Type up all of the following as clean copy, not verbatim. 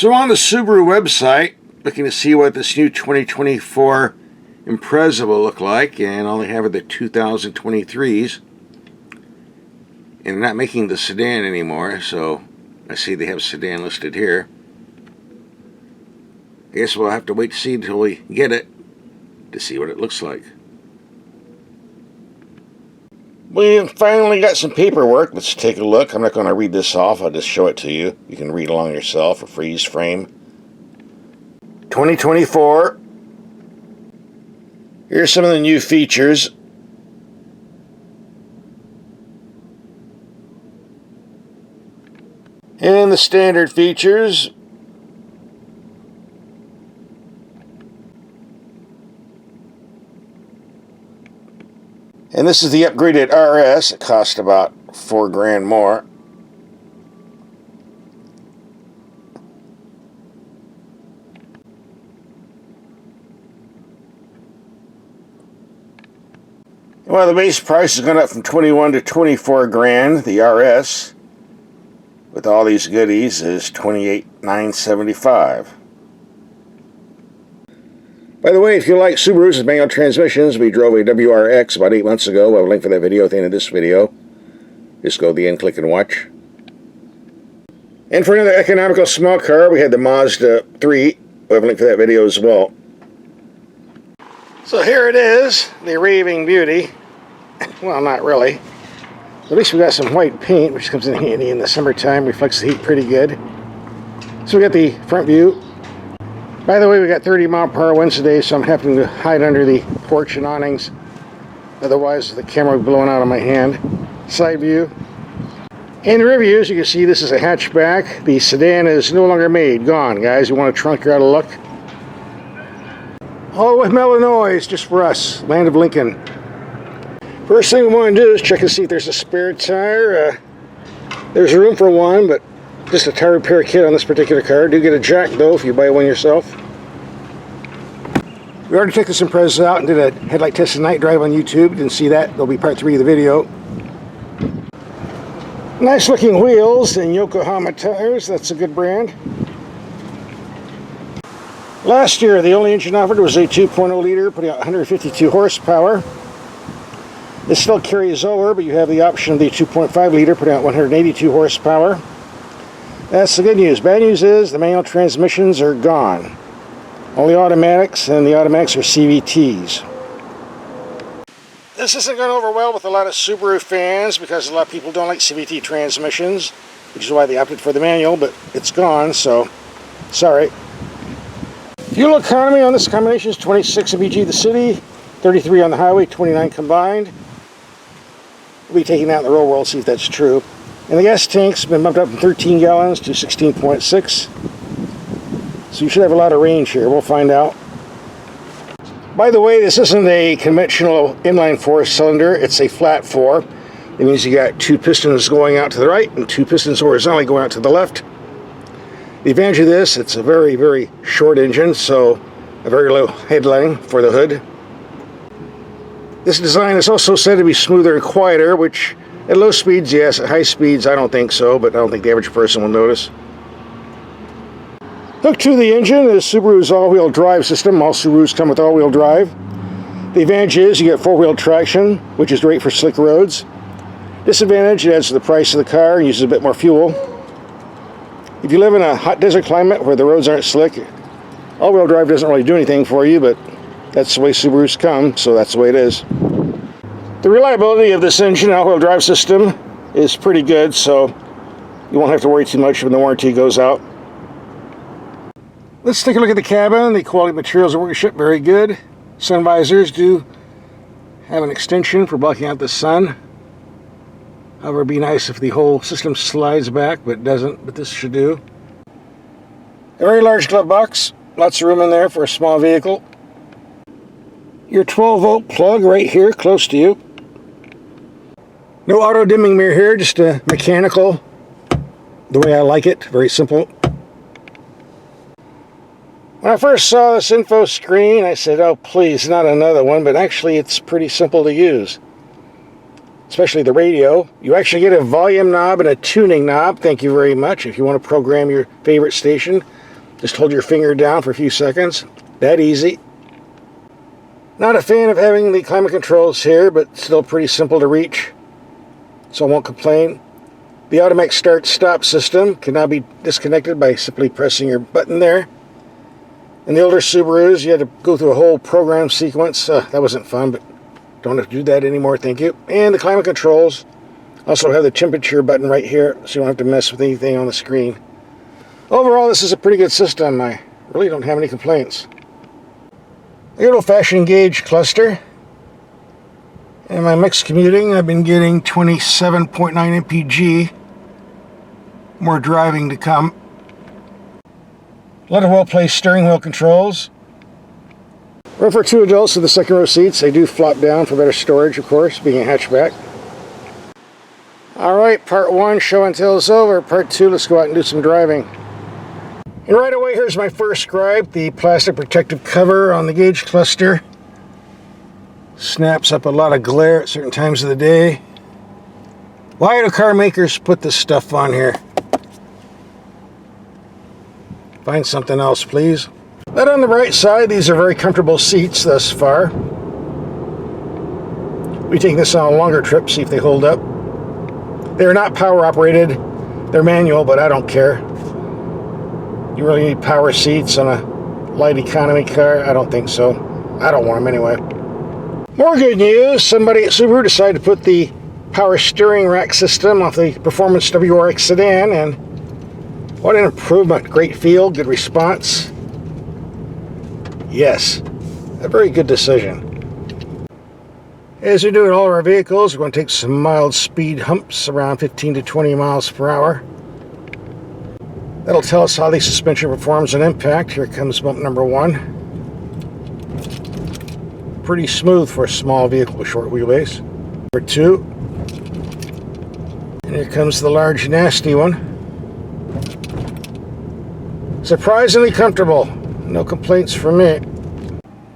So on the Subaru website, looking to see what this new 2024 Impreza will look like, and all they have are the 2023s. And they're not making the sedan anymore, so I see they have sedan listed here. I guess we'll have to wait to see until we get it to see what it looks like. We finally got some paperwork. Let's take a look. I'm not going to read this off. I'll just show it to you. You can read along yourself, a freeze frame. 2024. Here's some of the new features. And the standard features. And this is the upgraded RS. It cost about $4 grand more. Well, the base price has gone up from 21 to 24 grand. The RS, with all these goodies, is $28,975. By the way, if you like Subarus with manual transmissions, we drove a WRX about 8 months ago. I'll have a link for that video at the end of this video. Just go to the end, click and watch. And for another economical small car, we had the Mazda 3. We'll have a link for that video as well. So here it is, the raving beauty. Well, not really. At least we got some white paint, which comes in handy in the summertime. Reflects the heat pretty good. So we got the front view. By the way, we got 30-mile-per-hour winds today, so I'm having to hide under the porch and awnings. Otherwise, the camera would be blowing out of my hand. Side view. In the rear view, as you can see, this is a hatchback. The sedan is no longer made. Gone, guys. You want a trunk, you're out of luck. All with Illinois, just for us. Land of Lincoln. First thing we want to do is check and see if there's a spare tire. There's room for one, but just a tire repair kit on this particular car. Do get a jack, though, if you buy one yourself. We already took this Impreza out and did a headlight test and night drive on YouTube. Didn't see that. There'll be part 3 of the video. Nice looking wheels and Yokohama tires. That's a good brand. Last year, the only engine offered was a 2.0 liter, putting out 152 horsepower. This still carries over, but you have the option of the 2.5 liter, putting out 182 horsepower. That's the good news. Bad news is the manual transmissions are gone. Only automatics, and the automatics are CVTs. This isn't going over well with a lot of Subaru fans because a lot of people don't like CVT transmissions, which is why they opted for the manual, but it's gone, so sorry. Fuel economy on this combination is 26 mpg the city, 33 on the highway, 29 combined. We'll be taking that in the real world, see if that's true. And the gas tank's been bumped up from 13 gallons to 16.6. So you should have a lot of range here. We'll find out. By the way, this isn't a conventional inline 4 cylinder. It's a flat 4. It means you got 2 pistons going out to the right and 2 pistons horizontally going out to the left. The advantage of this, it's a very, very short engine, so a very low headlining for the hood. This design is also said to be smoother and quieter, which at low speeds, yes. At high speeds, I don't think so, but I don't think the average person will notice. Hooked to the engine is Subaru's all-wheel drive system. All Subarus come with all-wheel drive. The advantage is you get 4-wheel traction, which is great for slick roads. Disadvantage, it adds to the price of the car and uses a bit more fuel. If you live in a hot desert climate where the roads aren't slick, all-wheel drive doesn't really do anything for you, but that's the way Subarus come, so that's the way it is. The reliability of this engine all-wheel drive system is pretty good, so you won't have to worry too much when the warranty goes out. Let's take a look at the cabin. The quality materials of workmanship, very good. Sun visors do have an extension for blocking out the sun. However, it'd be nice if the whole system slides back, but it doesn't, but this should do. A very large glove box. Lots of room in there for a small vehicle. Your 12-volt plug right here, close to you. No auto-dimming mirror here, just a mechanical, the way I like it, very simple. When I first saw this info screen, I said, oh please, not another one, but actually it's pretty simple to use. Especially the radio. You actually get a volume knob and a tuning knob, thank you very much, if you want to program your favorite station. Just hold your finger down for a few seconds. That easy. Not a fan of having the climate controls here, but still pretty simple to reach, so I won't complain. The automatic start-stop system can now be disconnected by simply pressing your button there. In the older Subarus, you had to go through a whole program sequence. That wasn't fun, but don't have to do that anymore, thank you. And the climate controls also have the temperature button right here, so you don't have to mess with anything on the screen. Overall, this is a pretty good system. I really don't have any complaints. A good old-fashioned gauge cluster. In my mixed commuting, I've been getting 27.9 mpg. More driving to come. A lot of well-placed steering wheel controls. Room for 2 adults with the second row seats. They do flop down for better storage, of course, being a hatchback. Alright, part 1, show and tell is over. Part 2, let's go out and do some driving. And right away, here's my first gripe. The plastic protective cover on the gauge cluster snaps up a lot of glare at certain times of the day. Why do car makers put this stuff on here? Find something else, please. But on the right side, these are very comfortable seats thus far. We take this on a longer trip, see if they hold up. They're not power operated. They're manual, but I don't care. You really need power seats on a light economy car? I don't think so. I don't want them anyway. More good news. Somebody at Subaru decided to put the power steering rack system off the Performance WRX sedan, and what an improvement. Great feel, good response. Yes, a very good decision. As we do in all of our vehicles, we're going to take some mild speed humps around 15 to 20 miles per hour. That'll tell us how the suspension performs on impact. Here comes bump number 1. Pretty smooth for a small vehicle with short wheelbase. Number 2. And here comes the large nasty one. Surprisingly comfortable. No complaints from me.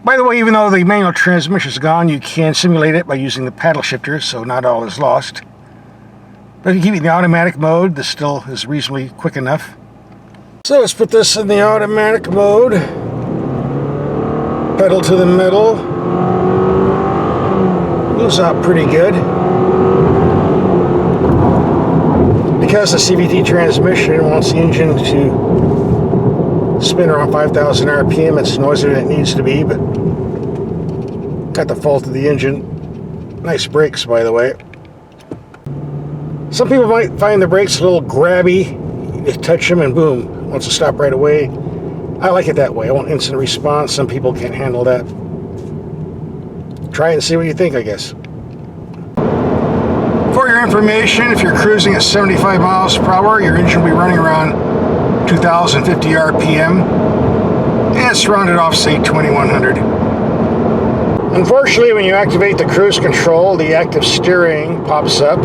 By the way, even though the manual transmission is gone, you can simulate it by using the paddle shifter, so not all is lost. But if you keep it in the automatic mode, this still is reasonably quick enough. So let's put this in the automatic mode. Pedal to the metal. Moves out pretty good. Because the CVT transmission wants the engine to spin around 5,000 RPM, it's noisier than it needs to be, but not the fault of the engine. Nice brakes, by the way. Some people might find the brakes a little grabby. You just touch them and boom, wants to stop right away. I like it that way. I want instant response. Some people can't handle that. Try it and see what you think, I guess. For your information, if you're cruising at 75 miles per hour, your engine will be running around 2,050 RPM, and it's rounded off, say, 2,100. Unfortunately, when you activate the cruise control, the active steering pops up,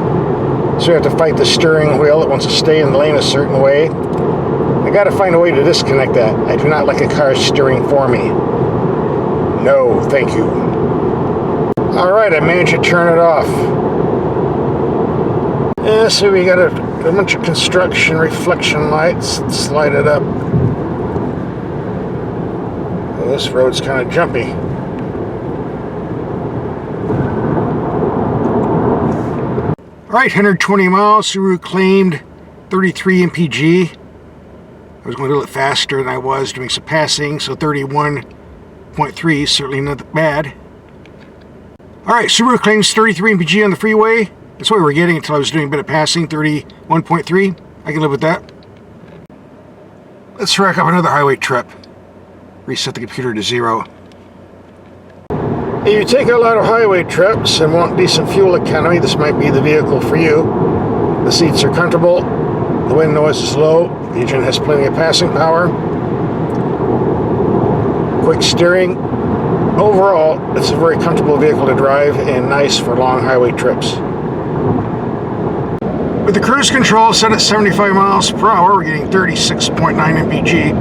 so you have to fight the steering wheel that wants to stay in the lane a certain way. I gotta find a way to disconnect that. I do not like a car steering for me. No, thank you. Alright, I managed to turn it off. Yeah, so we got a bunch of construction reflection lights. Slide it up. Well, this road's kind of jumpy. Alright, 120 miles. Subaru claimed 33 mpg. I was going a little bit faster than I was doing some passing, so 31.3 certainly not bad. Alright, Subaru claims 33 mpg on the freeway. That's what we were getting until I was doing a bit of passing, 31.3. I can live with that. Let's rack up another highway trip. Reset the computer to 0. If you take a lot of highway trips and want decent fuel economy, this might be the vehicle for you. The seats are comfortable, the wind noise is low, the engine has plenty of passing power, quick steering. Overall, it's a very comfortable vehicle to drive and nice for long highway trips. With the cruise control set at 75 miles per hour, we're getting 36.9 mpg.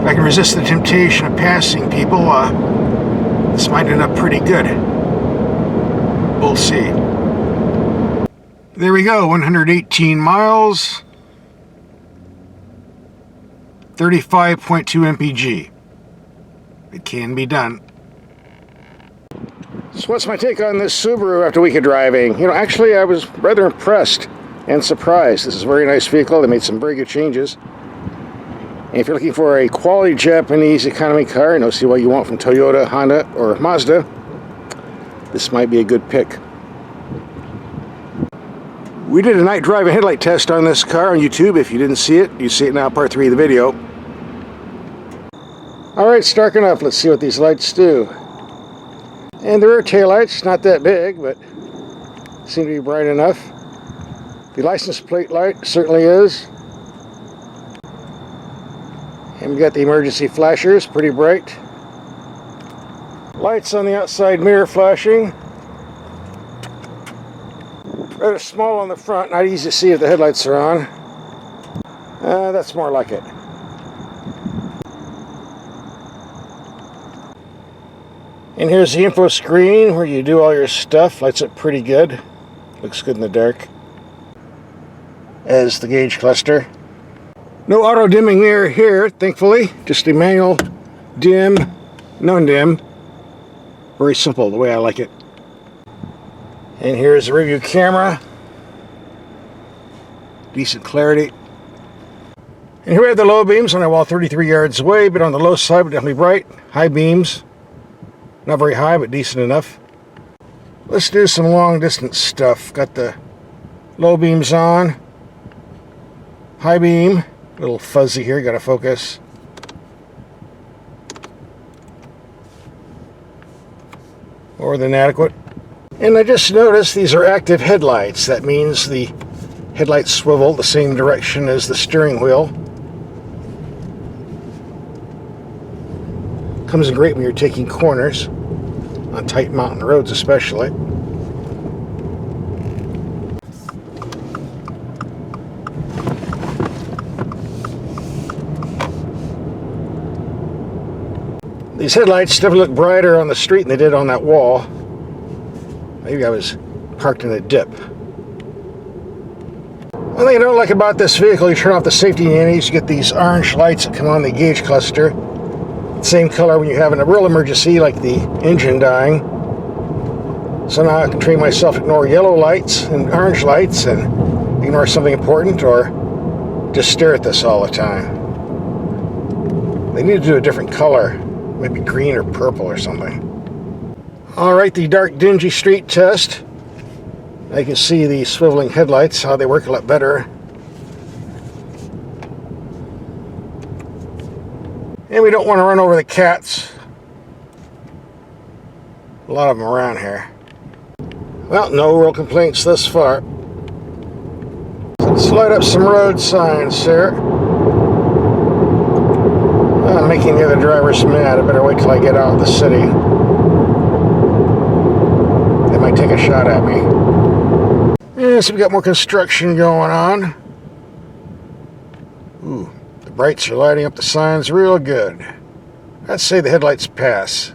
If I can resist the temptation of passing people, this might end up pretty good. We'll see. There we go, 118 miles. 35.2 mpg. It can be done. So what's my take on this Subaru after a week of driving? You know, actually I was rather impressed and surprised. This is a very nice vehicle. They made some very good changes. And if you're looking for a quality Japanese economy car, and see what you want from Toyota, Honda, or Mazda, this might be a good pick. We did a night driving headlight test on this car on YouTube. If you didn't see it, you see it now, part 3 of the video. Alright, it's dark enough. Let's see what these lights do. And there are taillights, not that big, but seem to be bright enough. The license plate light certainly is. And we got the emergency flashers, pretty bright. Lights on the outside mirror flashing. Rather small on the front, not easy to see if the headlights are on. That's more like it. And here's the info screen where you do all your stuff. Lights up pretty good. Looks good in the dark. As the gauge cluster. No auto dimming mirror here, thankfully. Just a manual dim, non-dim. Very simple, the way I like it. And here's the review camera. Decent clarity. And here we have the low beams on our wall 33 yards away, but on the low side, but definitely bright. High beams. Not very high, but decent enough. Let's do some long distance stuff. Got the low beams on. High beam. A little fuzzy here, gotta focus. More than adequate. And I just noticed these are active headlights. That means the headlights swivel the same direction as the steering wheel. Comes in great when you're taking corners, on tight mountain roads especially. These headlights definitely look brighter on the street than they did on that wall. Maybe I was parked in a dip. One thing I don't like about this vehicle, you turn off the safety annies, you get these orange lights that come on the gauge cluster. Same color when you're having a real emergency like the engine dying. So now I can train myself to ignore yellow lights and orange lights and ignore something important, or just stare at this all the time. They need to do a different color. Maybe green or purple or something. Alright, the dark dingy street test. I can see the swiveling headlights, how they work a lot better. And we don't want to run over the cats. A lot of them around here. Well, no real complaints thus far. Let's light up some road signs here. I'm making the other drivers mad. I better wait till I get out of the city. They might take a shot at me. Yeah, so we got more construction going on. Ooh, the brights are lighting up the signs real good. I'd say the headlights pass.